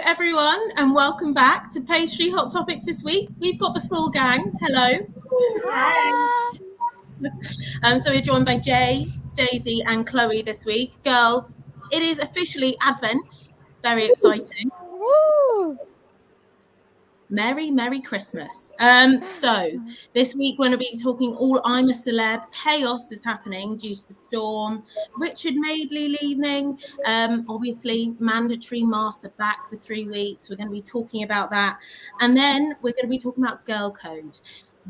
everyone, and welcome back to Pastry Hot Topics this week. We've got the full gang. Hello. Hi. So we're joined by Jay, Daisy, and Chloe this week. Girls, it is officially Advent. Very exciting. Woo! Merry Christmas. So this week we're going to be talking all I'm a Celeb. Chaos is happening due to the storm. Richard Madeley leaving. Obviously, mandatory masks are back for 3 weeks. We're going to be talking about that. And then we're going to be talking about girl code.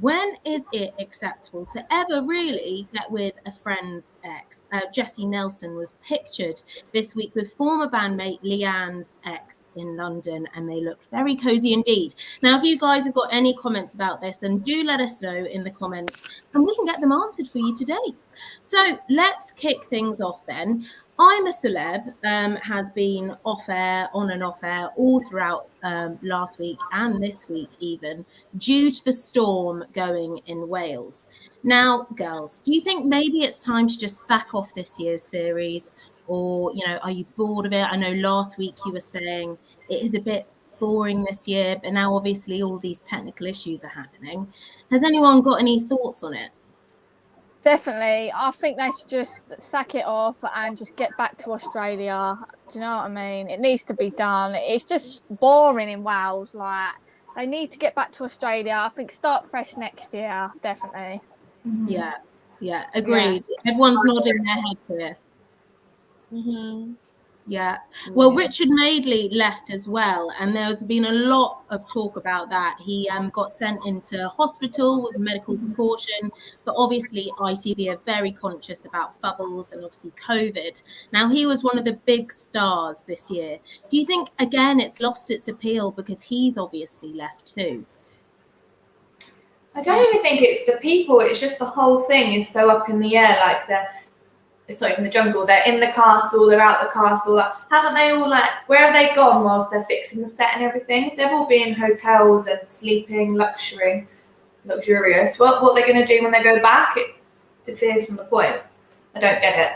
When is it acceptable to ever really get with a friend's ex? Jessie Nelson was pictured this week with former bandmate Leanne's ex in London, and they look very cozy indeed. Now, if you guys have got any comments about this, then do let us know in the comments and we can get them answered for you today. So let's kick things off then. I'm a Celeb has been off air, on and off air, all throughout last week and this week even, due to the storm going in Wales. Now, girls, do you think maybe it's time to just sack off this year's series? Or, are you bored of it? I know last week you were saying it is a bit boring this year, but now obviously all these technical issues are happening. Has anyone got any thoughts on it? Definitely. I think they should just sack it off and just get back to Australia. Do you know what I mean? It needs to be done. It's just boring in Wales. Like, they need to get back to Australia. I think start fresh next year, definitely. Yeah, agreed. Yeah. Everyone's nodding their head here. Yeah. Well, Richard Madeley left as well, and there's been a lot of talk about that. He got sent into hospital with medical precaution, but obviously ITV are very conscious about bubbles and obviously COVID. Now, he was one of the big stars this year. Do you think, again, it's lost its appeal because he's obviously left too? I don't even think it's the people, it's just the whole thing is so up in the air, like it's not even the jungle, they're in the castle, they're out the castle. Haven't they all, where have they gone whilst they're fixing the set and everything? They've all been in hotels and sleeping luxurious. What are they going to do when they go back? It differs from the point. I don't get it.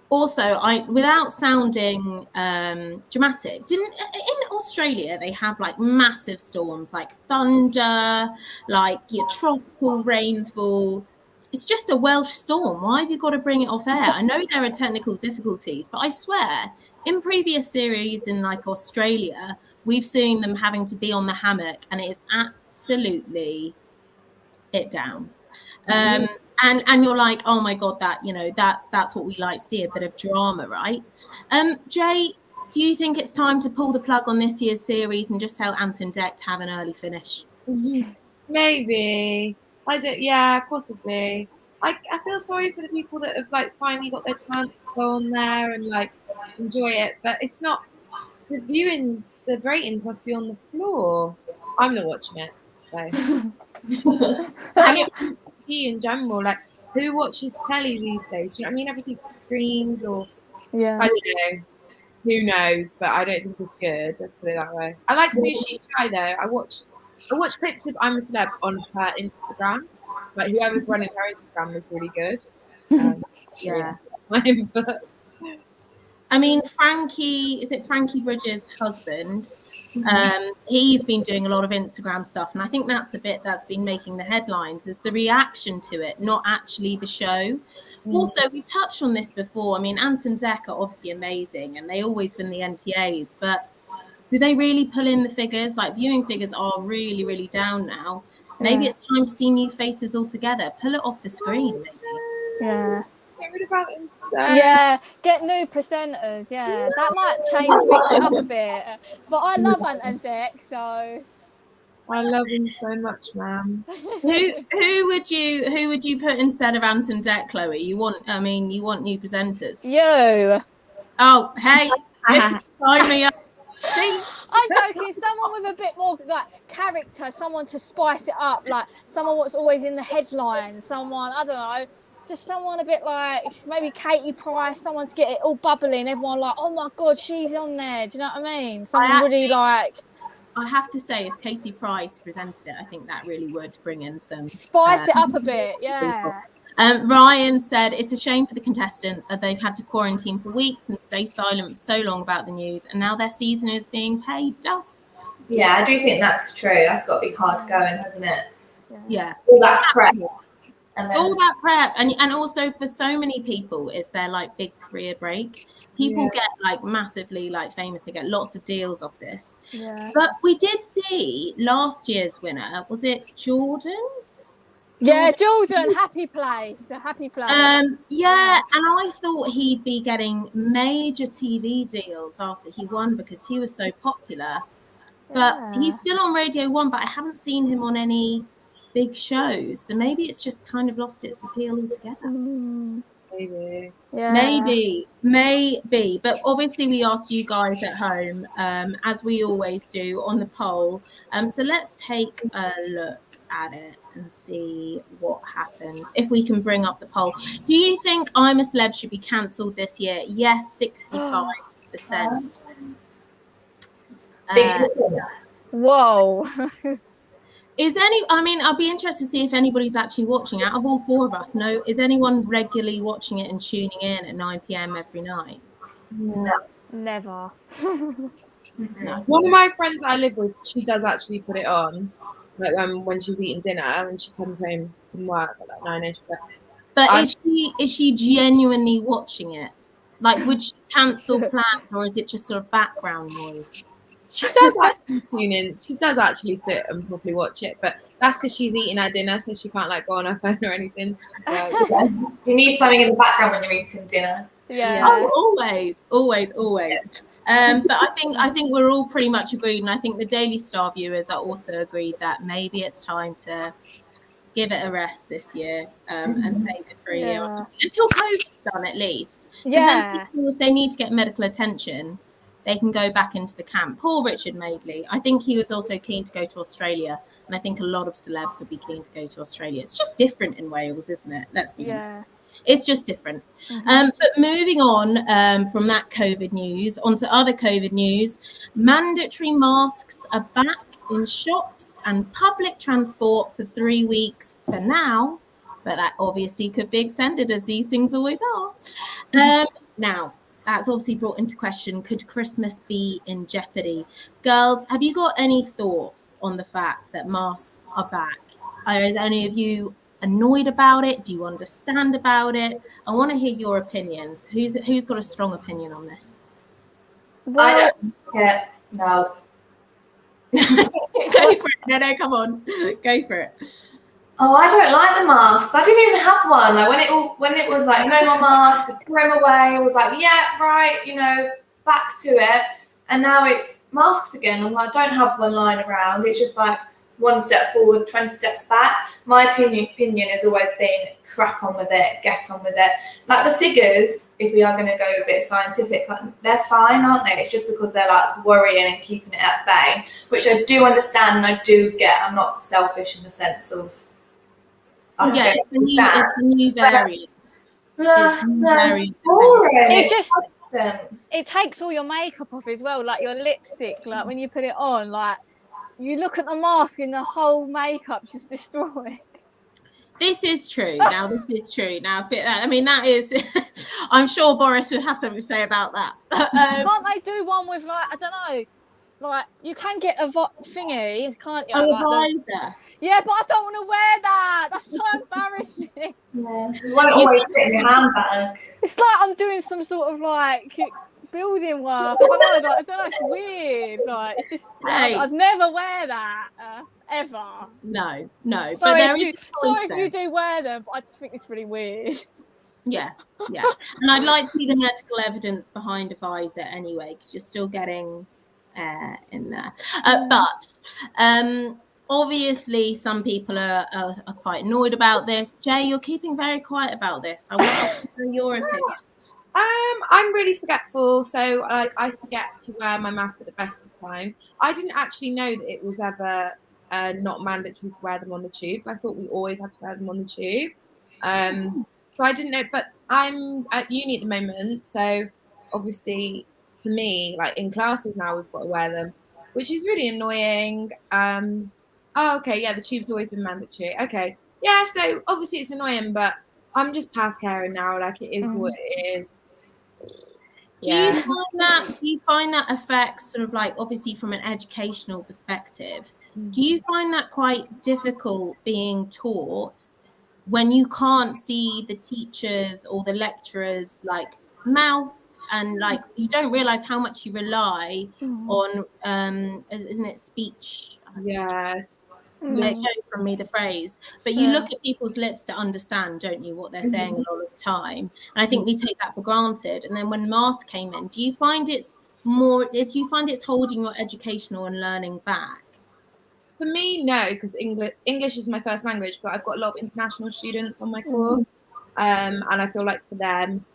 Also, without sounding dramatic, in Australia they have massive storms, like thunder, your tropical rainfall. It's just a Welsh storm. Why have you got to bring it off air? I know there are technical difficulties, but I swear, in previous series in Australia, we've seen them having to be on the hammock, and it is absolutely it down. And you're like, oh my God, that's what we like to see, a bit of drama, right? Jay, do you think it's time to pull the plug on this year's series and just tell Ant and Dec to have an early finish? Maybe. I don't. Yeah, possibly. I feel sorry for the people that have finally got their chance to go on there and enjoy it, but it's not. The ratings must be on the floor. I'm not watching it. So. In general, who watches telly these days? Do you know what I mean? Everything's streamed, or I don't know. Who knows? But I don't think it's good. Let's put it that way. I like Sushi Shy though. I watch clips of I'm a Celeb on her Instagram. Whoever's running her Instagram is really good. Yeah. I mean, Frankie Bridges' husband? He's been doing a lot of Instagram stuff, and I think that's a bit that's been making the headlines, is the reaction to it, not actually the show. Also, we've touched on this before. I mean, Ant and Dec are obviously amazing, and they always win the NTAs, but do they really pull in the figures? viewing figures are really, really down now. Maybe it's time to see new faces altogether. Pull it off the screen, maybe. Yeah. Get rid of Ant. Yeah, get new presenters. Yeah, that might mix it up a bit. But I love Ant and Dec, so I love him so much, man. Who would you put instead of Ant and Dec, Chloe? You want new presenters. You. Oh, hey, sign me up. See? I'm joking. Someone with a bit more character, someone to spice it up, someone what's always in the headlines. Someone, I don't know. Just someone a bit maybe Katie Price, someone to get it all bubbling. Everyone oh my God, she's on there. Do you know what I mean? Someone really I have to say, if Katie Price presented it, I think that really would bring in some... Spice it up a bit, yeah. Ryan said, it's a shame for the contestants that they've had to quarantine for weeks and stay silent for so long about the news, and now their season is being paid dust. Yeah, I do think that's true. That's got to be hard going, hasn't it? Yeah. All that prep. And then, all that prep, and also for so many people, it's their like big career break. People get like massively like famous, they get lots of deals off this. But we did see last year's winner, was it Jordan? Yeah, Jordan, Happy Place. Yeah, and I thought he'd be getting major TV deals after he won because he was so popular. But he's still on Radio 1, but I haven't seen him on any big shows. So maybe it's just kind of lost its appeal altogether. Maybe. Maybe. But obviously we asked you guys at home, as we always do, on the poll. So let's take a look at it and see what happens. If we can bring up the poll. Do you think I'm a Celeb should be cancelled this year? Yes, 65%. big difference. Whoa. I'd be interested to see if anybody's actually watching. Out of all four of us, is anyone regularly watching it and tuning in at 9 p.m. every night? No. Never. No. One of my friends I live with, she does actually put it on, like when she's eating dinner, when she comes home from work at like 9ish. But is she genuinely watching it? Like, would she cancel plans, or is it just sort of background noise? She does actually tune in. She does actually sit and properly watch it, but that's because she's eating her dinner, so she can't like go on her phone or anything. So she's like, you need something in the background when you're eating dinner. Yeah. Oh, always. But I think we're all pretty much agreed, and I think the Daily Star viewers are also agreed that maybe it's time to give it a rest this year, and save it for a year or something until COVID's done, at least. Yeah. Then if they need to get medical attention, they can go back into the camp. Poor Richard Madeley. I think he was also keen to go to Australia, and I think a lot of celebs would be keen to go to Australia. It's just different in Wales, isn't it? Let's be honest. It's just different. But moving on from that COVID news, onto other COVID news, mandatory masks are back in shops and public transport for 3 weeks for now, but that obviously could be extended, as these things always are. Now, that's obviously brought into question, could Christmas be in jeopardy? Girls, have you got any thoughts on the fact that masks are back? Are any of you annoyed about it? Do you understand about it? I want to hear your opinions. Who's got a strong opinion on this? Well, I don't. Yeah, no. Go for it. No, come on. Go for it. Oh, I don't like the masks. I didn't even have one. Like when it was like no more masks, I threw them away. I was like, yeah, right, back to it. And now it's masks again. I'm like, I don't have one lying around. It's just like one step forward, 20 steps back. My opinion has always been crack on with it, get on with it. Like the figures, if we are going to go a bit scientific, they're fine, aren't they? It's just because they're like worrying and keeping it at bay, which I do understand and I do get. I'm not selfish in the sense of. It's a new variant. It's boring. It takes all your makeup off as well, like your lipstick. Like when you put it on, like you look at the mask and the whole makeup just destroyed. This is true. Now, I mean, that is. I'm sure Boris would have something to say about that. Can't they do one with like, I don't know, like you can get a thingy, can't you? A like visor. Yeah, but I don't want to wear that. That's so embarrassing. Yeah, you won't always fit in your handbag. It's like I'm doing some sort of like building work. I don't know. It's weird. Like it's just. Hey. I'd never wear that ever. No. Sorry if you do wear them, but I just think it's really weird. Yeah. And I'd like to see the medical evidence behind a visor anyway, because you're still getting air in there. But obviously, some people are quite annoyed about this. Jay, you're keeping very quiet about this. I want to hear your opinion. I'm really forgetful, so I forget to wear my mask at the best of times. I didn't actually know that it was ever not mandatory to wear them on the tubes. I thought we always had to wear them on the tube. So I didn't know, but I'm at uni at the moment, so obviously for me, like in classes now, we've got to wear them, which is really annoying. Oh, okay, yeah, the tube's always been mandatory. Okay, yeah, so obviously it's annoying, but I'm just past caring now. Like, it is what it is. Do you find that affects sort of like, obviously from an educational perspective, do you find that quite difficult being taught when you can't see the teachers or the lecturers like mouth, and like you don't realize how much you rely on isn't it speech? Yeah. It goes from me the phrase, but you look at people's lips to understand, don't you, what they're saying a lot of the time, and I think we take that for granted. And then when maths came in, do you find it's holding your educational and learning back? For me, no, because English is my first language, but I've got a lot of international students on my course, and I feel like for them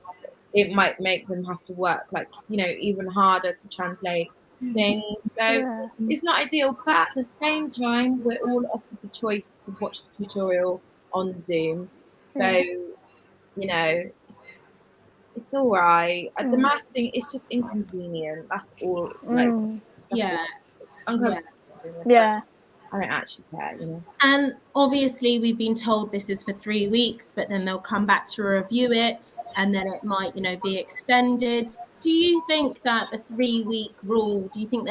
it might make them have to work like, you know, even harder to translate things. So it's not ideal, but at the same time, we're all offered the choice to watch the tutorial on Zoom. So, you know, it's all right. The maths thing is just inconvenient. That's all. Like, that's uncomfortable. Yeah. I don't actually care, you know. And obviously we've been told this is for 3 weeks, but then they'll come back to review it, and then it might, you know, be extended. Do you think that the 3-week rule, do you think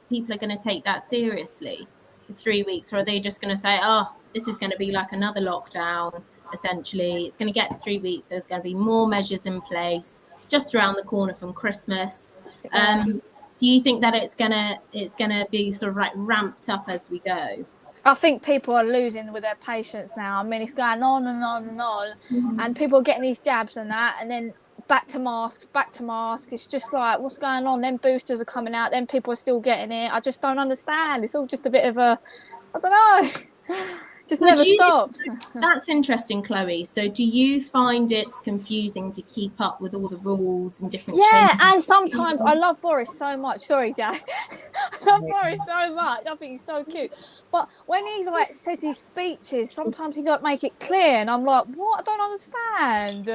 people are gonna take that seriously, the 3 weeks, or are they just gonna say, oh, this is gonna be like another lockdown, essentially? It's gonna get to 3 weeks, there's gonna be more measures in place just around the corner from Christmas. Do you think that it's gonna be sort of like ramped up as we go? I think people are losing with their patience now. I mean, it's going on and on and on, and people are getting these jabs and that, and then back to masks. It's just like, what's going on? Then boosters are coming out, then people are still getting it. I just don't understand. It's all just a bit of a, I don't know. Just never stops. That's interesting, Chloe. So do you find it's confusing to keep up with all the rules and different changes? And sometimes I love Boris so much. Sorry, Jack. I love Boris so much. I think he's so cute. But when he like says his speeches, sometimes he don't make it clear, and I'm like, what? I don't understand.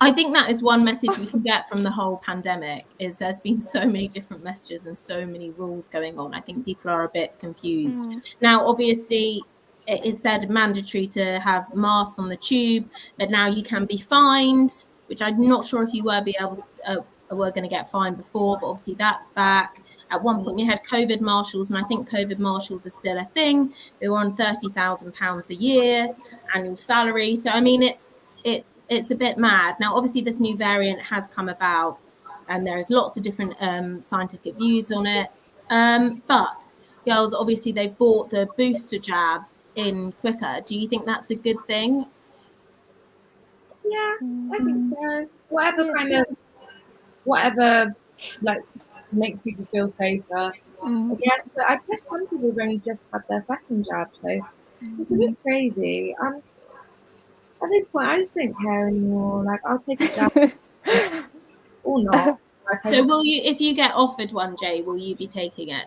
I think that is one message we can get from the whole pandemic, is there's been so many different messages and so many rules going on. I think people are a bit confused. Now, obviously, it is said mandatory to have masks on the tube, but now you can be fined, which I'm not sure if you were going to get fined before, but obviously that's back. At one point we had COVID marshals, and I think COVID marshals are still a thing. They were on £30,000 a year annual salary. So I mean, it's a bit mad. Now, obviously, this new variant has come about, and there's lots of different scientific views on it. But girls, obviously, they've bought the booster jabs in quicker. Do you think that's a good thing? Yeah, I think so. Whatever, like, makes people feel safer. I guess, but I guess some people have only just had their second jab, so it's a bit crazy. At this point, I just don't care anymore. Like, I'll take a jab or not. So will you, if you get offered one, Jay, will you be taking it?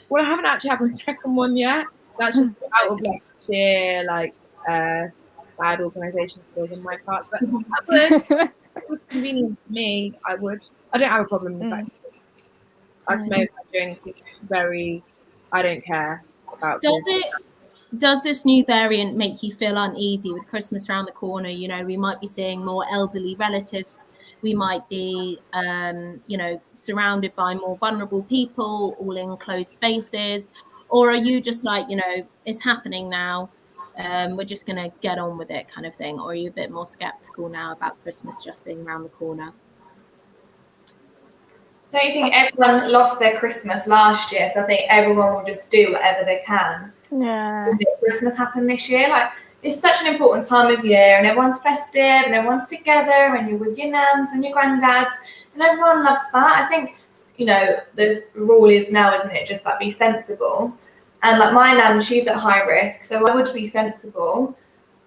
Well, I haven't actually had my second one yet. That's just out of like sheer bad organisation skills on my part. But I would. If it was convenient for me, I would. I don't have a problem with that. I smoke, I drink. It's I don't care about. Does this new variant make you feel uneasy with Christmas around the corner? You know, we might be seeing more elderly relatives. We might be, surrounded by more vulnerable people, all in closed spaces. Or are you just like, it's happening now, we're just going to get on with it kind of thing? Or are you a bit more skeptical now about Christmas just being around the corner? Don't you think everyone lost their Christmas last year? So I think everyone will just do whatever they can. Yeah. To make Christmas happen this year. Like, it's such an important time of year, and everyone's festive, and everyone's together, and you're with your nans and your granddads, and everyone loves that. I think, the rule is now, isn't it, just like be sensible. And like my nan, she's at high risk, so I would be sensible,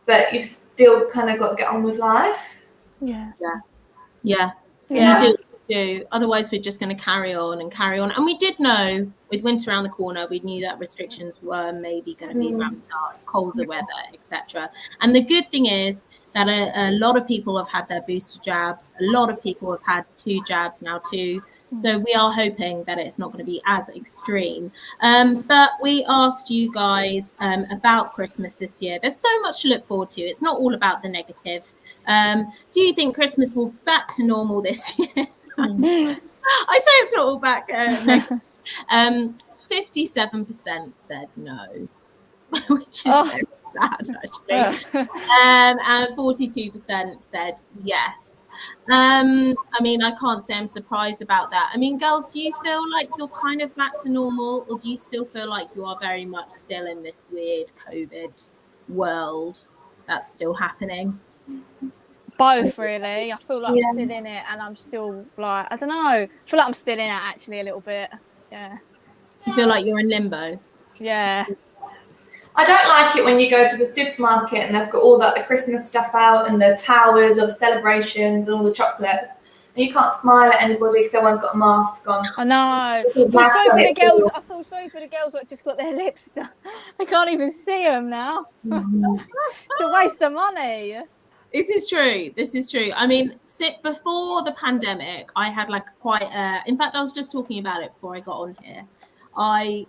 but you've still kind of got to get on with life. Yeah. You do. Otherwise, we're just going to carry on. And we did know with winter around the corner, we knew that restrictions were maybe going to be ramped up, colder weather, etc. And the good thing is that a lot of people have had their booster jabs. A lot of people have had 2 jabs now too. So we are hoping that it's not going to be as extreme. But we asked you guys about Christmas this year. There's so much to look forward to. It's not all about the negative. Do you think Christmas will be back to normal this year? I say it's not all back. 57% said no, which is very sad, actually. And 42% said yes. I mean, I can't say I'm surprised about that. I mean, girls, do you feel like you're kind of back to normal, or do you still feel like you are very much still in this weird COVID world that's still happening? Both, really. I feel like I'm still in it, and I'm still like, I don't know. I feel like I'm still in it actually a little bit. Yeah. You feel like you're in limbo? Yeah. I don't like it when you go to the supermarket and they've got all that the Christmas stuff out and the towers of celebrations and all the chocolates, and you can't smile at anybody because everyone's got a mask on. I know. I feel sorry for the girls. I feel sorry for the girls that just got their lips done. They can't even see them now. It's a waste of money. This is true. I mean, before the pandemic, I had like quite in fact, I was just talking about it before I got on here. I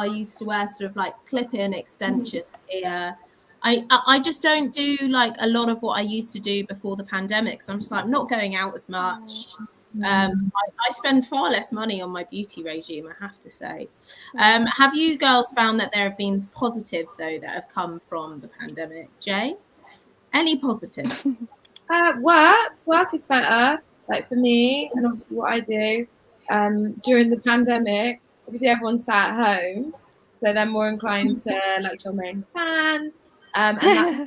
used to wear sort of like clip-in extensions here. I just don't do like a lot of what I used to do before the pandemic. So I'm just like, I'm not going out as much. I spend far less money on my beauty regime, I have to say. Have you girls found that there have been positives though that have come from the pandemic? Jay? Any positives? Work is better, like for me, and obviously what I do during the pandemic. Obviously, everyone sat at home, so they're more inclined to like show their own plans, and that's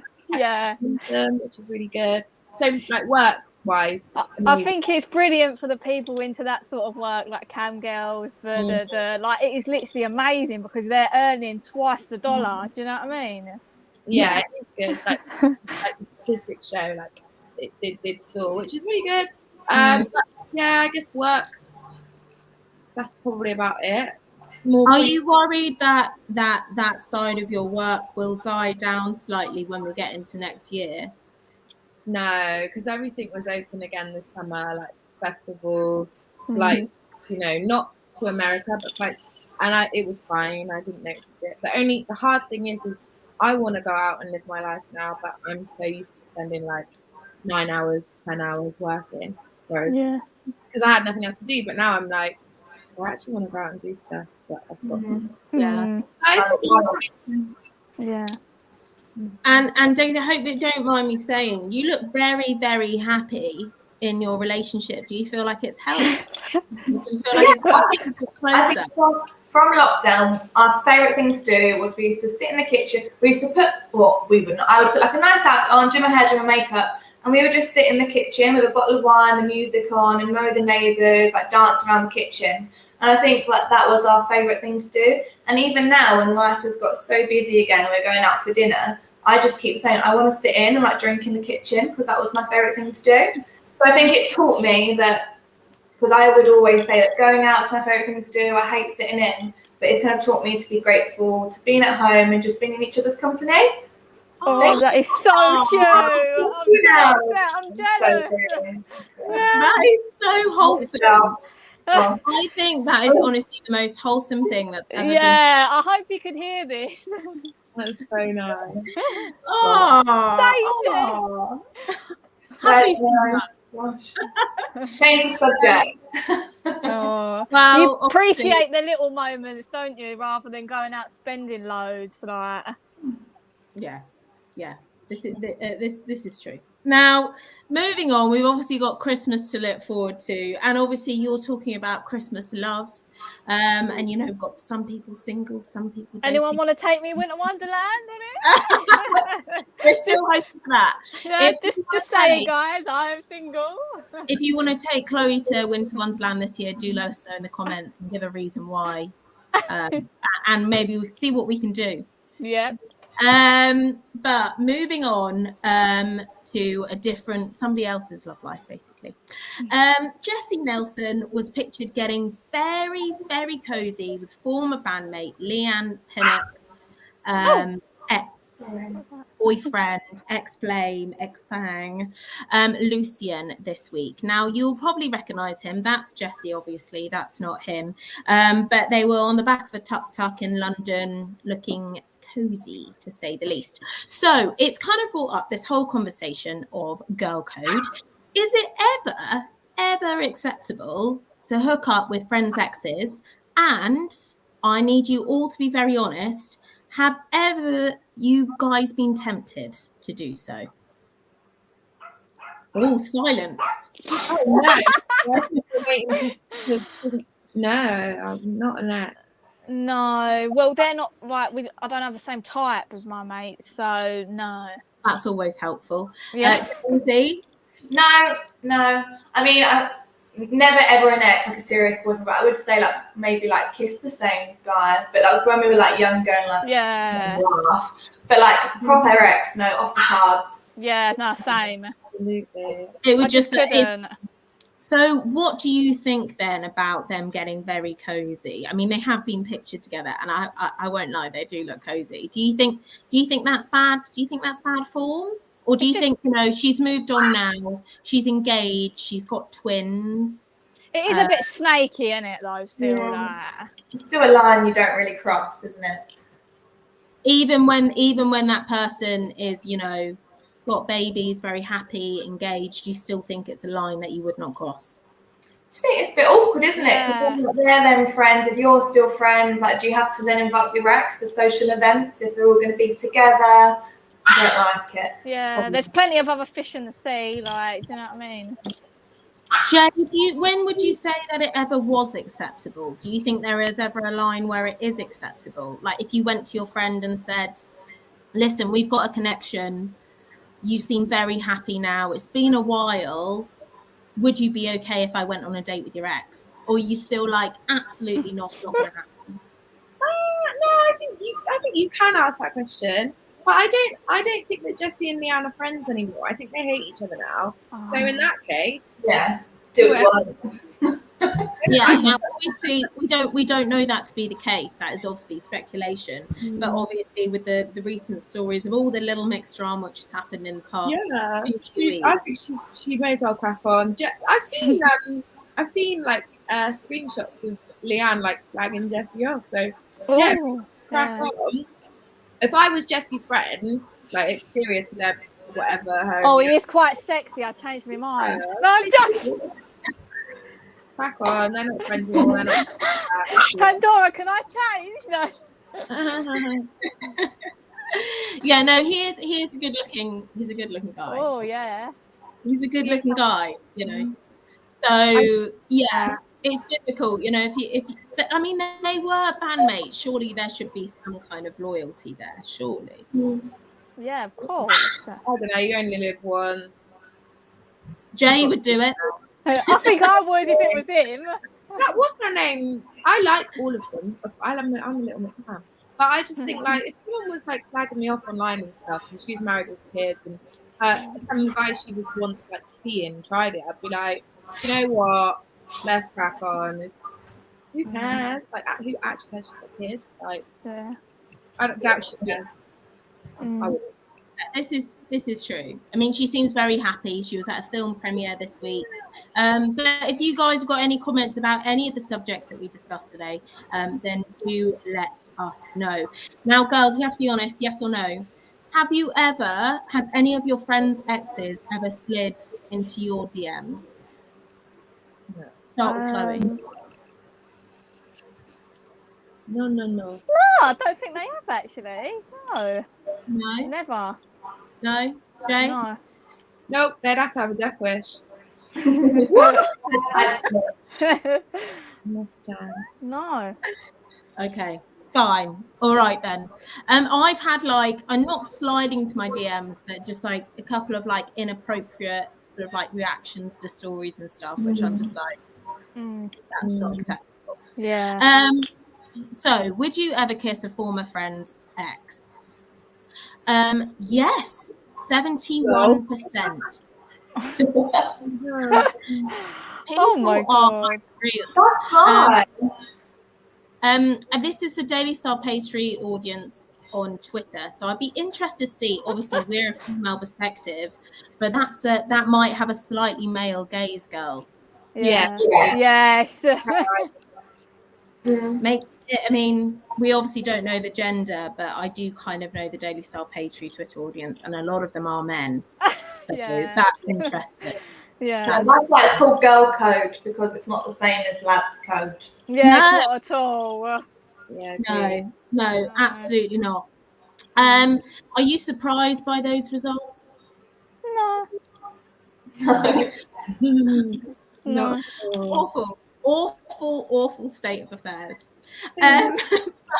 which is really good. So, like work-wise, I think it's brilliant for the people into that sort of work, like cam girls. The like, it is literally amazing because they're earning twice the dollar. Do you know what I mean? Yeah, it is good. Like the statistics show, like it did so, which is really good. But yeah, I guess work. That's probably about it. Are you worried that side of your work will die down slightly when we get into next year? No, because everything was open again this summer, like festivals, flights, not to America, but flights, and it was fine. I didn't notice it. The hard thing is I want to go out and live my life now, but I'm so used to spending like 9 hours, 10 hours working, whereas because I had nothing else to do. But now I'm like, I actually want to go out and do stuff that I've got. Yeah. And Daisy, I hope you don't mind me saying, you look very, very happy in your relationship. Do you feel like it's helped? Do you feel like it's helped you I think from lockdown, our favourite thing to do was we used to sit in the kitchen. We used to put I would put like a nice outfit on, do my hair, do my makeup, and we would just sit in the kitchen with a bottle of wine, the music on, and know the neighbours, like dance around the kitchen. And I think like that was our favourite thing to do. And even now, when life has got so busy again and we're going out for dinner, I just keep saying I want to sit in and like drink in the kitchen because that was my favourite thing to do. So I think it taught me that, because I would always say that going out is my favourite thing to do. I hate sitting in, but it's kind of taught me to be grateful to being at home and just being in each other's company. Oh, that is so cute. I'm so upset. I'm jealous. That is so wholesome. I think that is honestly the most wholesome thing that's ever been. I hope you could hear this. That's so nice. Oh, Same subject. Well, you appreciate the little moments, don't you, rather than going out spending loads. Like, yeah. This is true. Now, moving on, we've obviously got Christmas to look forward to, and obviously you're talking about Christmas love. And we've got some people single, some people dating. Anyone want to take me Winter Wonderland? We're still hoping for that. Yeah, just say it, guys. I am single. If you want to take Chloe to Winter Wonderland this year, do let us know in the comments and give a reason why, and maybe we'll see what we can do. Yeah. But moving on to somebody else's love life, basically. Jessie Nelson was pictured getting very, very cozy with former bandmate Leanne Pinnock boyfriend, ex-flame, ex-thang, Lucian this week. Now, you'll probably recognise him. That's Jesse, obviously. That's not him. But they were on the back of a tuk-tuk in London looking cozy, to say the least. So it's kind of brought up this whole conversation of girl code. Is it ever acceptable to hook up with friends' exes? And I need you all to be very honest. Have ever you guys been tempted to do so? Oh, silence. Oh, no. I'm not an ex. No. Well, they're not like I don't have the same type as my mates, so no. That's always helpful. Yeah. Daisy? No. I mean, never ever an ex, like a serious boyfriend, but I would say like maybe like kiss the same guy, but like when we were like younger and like laugh. But like proper ex, no, off the cards. Yeah, no, same. Absolutely. It would I just couldn't. So what do you think then about them getting very cozy? I mean, they have been pictured together, and I won't lie, they do look cozy. Do you think that's bad? Do you think that's bad form? Or do you think, she's moved on now, she's engaged, she's got twins? It is a bit snaky, isn't it, though, still? It's still a line you don't really cross, isn't it? Even when that person is, got babies, very happy, engaged, you still think it's a line that you would not cross? I just think it's a bit awkward, isn't it? Because they're then friends. If you're still friends, like, do you have to then invite your ex to social events if they're all going to be together? I don't like it. Yeah, there's plenty of other fish in the sea, like, do you know what I mean? Jay, when would you say that it ever was acceptable? Do you think there is ever a line where it is acceptable? Like if you went to your friend and said, listen, we've got a connection, you seem very happy now, it's been a while, would you be okay if I went on a date with your ex? Or are you still like, absolutely not going to happen? No, I think you can ask that question. But I don't think that Jessie and Leanne are friends anymore. I think they hate each other now. So in that case, do it. Yeah, now obviously we don't know that to be the case. That is obviously speculation. But obviously with the recent stories of all the little mixed drama which has happened in the past. Yeah, I think she may as well crack on. I've seen like screenshots of Leanne like slagging Jessie off. So crack on. If I was Jessie's friend, like exterior to them, whatever. He is quite sexy. I changed my mind. No, I'm joking. Crack on. They're not friends anymore. Pandora, can I change? No. Yeah, no, he is a good looking guy. Oh yeah. He's a good looking guy, So yeah, it's difficult, if you but I mean they were bandmates. Surely there should be some kind of loyalty there, surely. Yeah, of course. I don't know, you only live once. Jay would do it. I think I would if it was him. What's her name? I like all of them. I'm a little mixed fan. But I just think like if someone was like slagging me off online and stuff and she's married with kids and some guy she was once like seeing tried it, I'd be like, you know what? Let's crack on. Who cares? Like who actually has kids? Like I don't doubt she does. I wouldn't. This is true. I mean, she seems very happy. She was at a film premiere this week. But if you guys have got any comments about any of the subjects that we discussed today, then do let us know. Now, girls, you have to be honest, yes or no. Has any of your friends' exes ever slid into your DMs? No. Start with Chloe. No. No, I don't think they have actually. No. No? Never. No? Jay? No. Nope, they'd have to have a death wish. Not a chance. No. Okay, fine. All right then. I've had I'm not sliding to my DMs, but just like a couple of like inappropriate sort of like reactions to stories and stuff, which I'm just like, that's not acceptable. Yeah. So would you ever kiss a former friend's ex? Yes, 71%. Oh my god. That's hard. And this is the Daily Star pastry audience. on Twitter. So I'd be interested to see. Obviously, we're a female perspective, but that might have a slightly male gaze, girls. Yeah. Yeah. Yes. Makes it, I mean, we obviously don't know the gender, but I do kind of know the Daily Star page 3 Twitter audience, and a lot of them are men. So Yeah. that's interesting. Yeah. And that's why it's called girl code, because it's not the same as lads code. Yeah, it's No. not at all. Yeah. No, No. absolutely not. No. Are you surprised by those results? No. Not at all. Awful state of affairs. But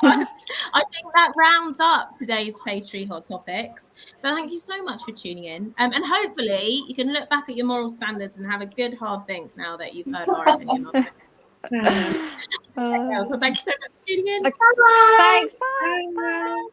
I think that rounds up today's pastry hot topics. So thank you so much for tuning in. And hopefully you can look back at your moral standards and have a good hard think now that you've heard our opinion on it. So thanks so much for tuning in. Thanks. Bye. Bye.